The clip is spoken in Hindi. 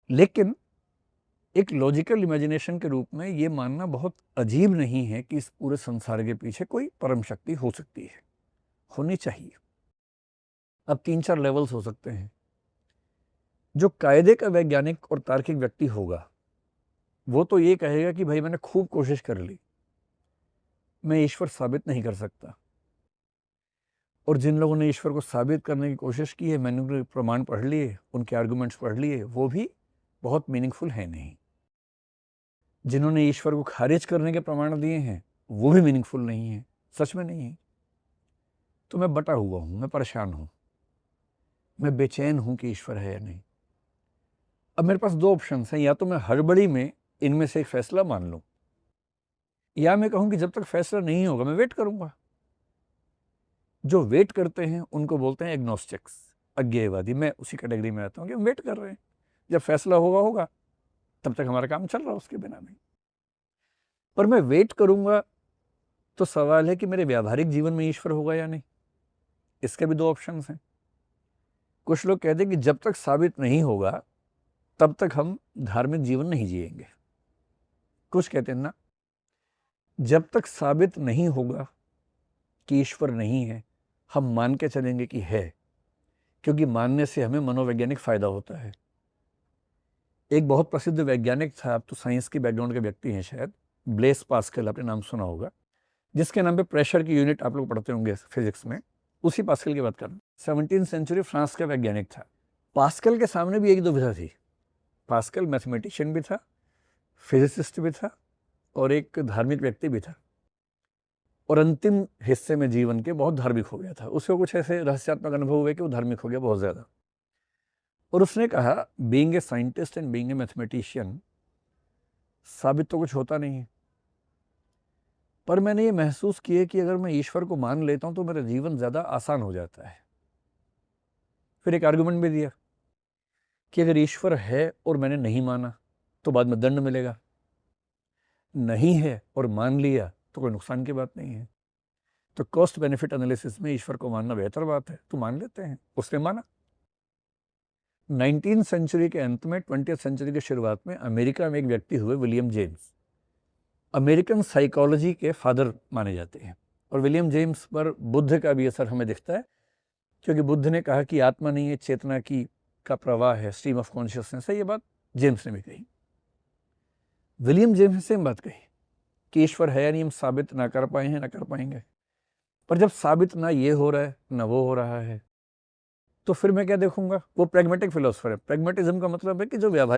लेकिन एक लॉजिकल इमेजिनेशन के रूप में ये मानना बहुत अजीब नहीं है कि इस पूरे संसार के पीछे कोई परम शक्ति हो सकती है, होनी चाहिए। अब 3-4 लेवल्स हो सकते हैं। जो कायदे का वैज्ञानिक और तार्किक व्यक्ति होगा वो तो ये कहेगा कि भाई मैंने खूब कोशिश कर ली, मैं ईश्वर साबित नहीं कर सकता। और जिन लोगों ने ईश्वर को साबित करने की कोशिश की है, मैंने उनके प्रमाण पढ़ लिए, उनके आर्गुमेंट्स पढ़ लिए, वो भी बहुत मीनिंगफुल है नहीं। जिन्होंने ईश्वर को खारिज करने के प्रमाण दिए हैं वो भी मीनिंगफुल नहीं है, सच में नहीं है। तो मैं बटा हुआ हूं, मैं परेशान हूं, मैं बेचैन हूं कि ईश्वर है या नहीं। अब मेरे पास 2 ऑप्शंस हैं, या तो मैं हड़बड़ी में इनमें से एक फैसला मान लूं, या मैं कहूं कि जब तक फैसला नहीं होगा मैं वेट करूंगा। जो वेट करते हैं उनको बोलते हैं एग्नोस्टिक्स, अज्ञेयवादी। मैं उसी कैटेगरी में आता हूं कि हम वेट कर रहे हैं, जब फैसला होगा होगा, तब तक हमारा काम चल रहा है, उसके बिना नहीं। पर मैं वेट करूंगा तो सवाल है कि मेरे व्यावहारिक जीवन में ईश्वर होगा या नहीं। इसके भी 2 ऑप्शंस हैं। कुछ लोग कहते हैं कि जब तक साबित नहीं होगा तब तक हम धार्मिक जीवन नहीं जिएंगे। कुछ कहते हैं ना, जब तक साबित नहीं होगा कि ईश्वर नहीं है हम मान के चलेंगे कि है, क्योंकि मानने से हमें मनोवैज्ञानिक फायदा होता है। एक बहुत प्रसिद्ध वैज्ञानिक था, आप तो साइंस की बैकग्राउंड के व्यक्ति हैं शायद, ब्लेस पास्कल, आपने नाम सुना होगा, जिसके नाम पे प्रेशर की यूनिट आप लोग पढ़ते होंगे फिजिक्स में। उसी पास्कल की बात कर रहे हैं। 17वीं सेंचुरी फ्रांस का वैज्ञानिक था। पास्कल के सामने भी एक दुविधा थी। पास्कल मैथमेटिशियन भी था, फिजिसिस्ट भी था और एक धार्मिक व्यक्ति भी था, और अंतिम हिस्से में जीवन के बहुत धार्मिक हो गया था। उसको कुछ ऐसे रहस्यात्मक अनुभव हुए कि वो धार्मिक हो गया बहुत ज़्यादा। और उसने कहा, being a scientist and being a mathematician, साबित तो कुछ होता नहीं है, पर मैंने ये महसूस किया कि अगर मैं ईश्वर को मान लेता हूं तो मेरा जीवन ज़्यादा आसान हो जाता है। फिर एक आर्गुमेंट भी दिया कि अगर ईश्वर है और मैंने नहीं माना तो बाद में दंड मिलेगा, नहीं है और मान लिया तो कोई नुकसान की बात नहीं है। तो कॉस्ट बेनिफिट एनालिसिस में ईश्वर को मानना बेहतर बात है, तो मान लेते हैं। उसने माना। 19वीं सेंचुरी के अंत में, 20वीं सेंचुरी की शुरुआत में अमेरिका में एक व्यक्ति हुए, विलियम जेम्स, अमेरिकन साइकोलॉजी के फादर माने जाते हैं। और विलियम जेम्स पर बुद्ध का भी असर हमें दिखता है, क्योंकि बुद्ध ने कहा कि आत्मा नहीं है, चेतना की का प्रवाह है, स्ट्रीम ऑफ कॉन्शियसनेस है। ये बात जेम्स ने भी कही। विलियम जेम्स ने सेम बात कही कि ईश्वर है या नहीं हम साबित ना कर पाए हैं, ना कर पाएंगे। पर जब साबित ना ये हो रहा है ना वो हो रहा है, तो फिर मैं क्या देखूंगा। वो प्रैग्मेटिक फिलोसफर है। प्रैग्मेटिज्म का मतलब है कि जो व्यावहारिक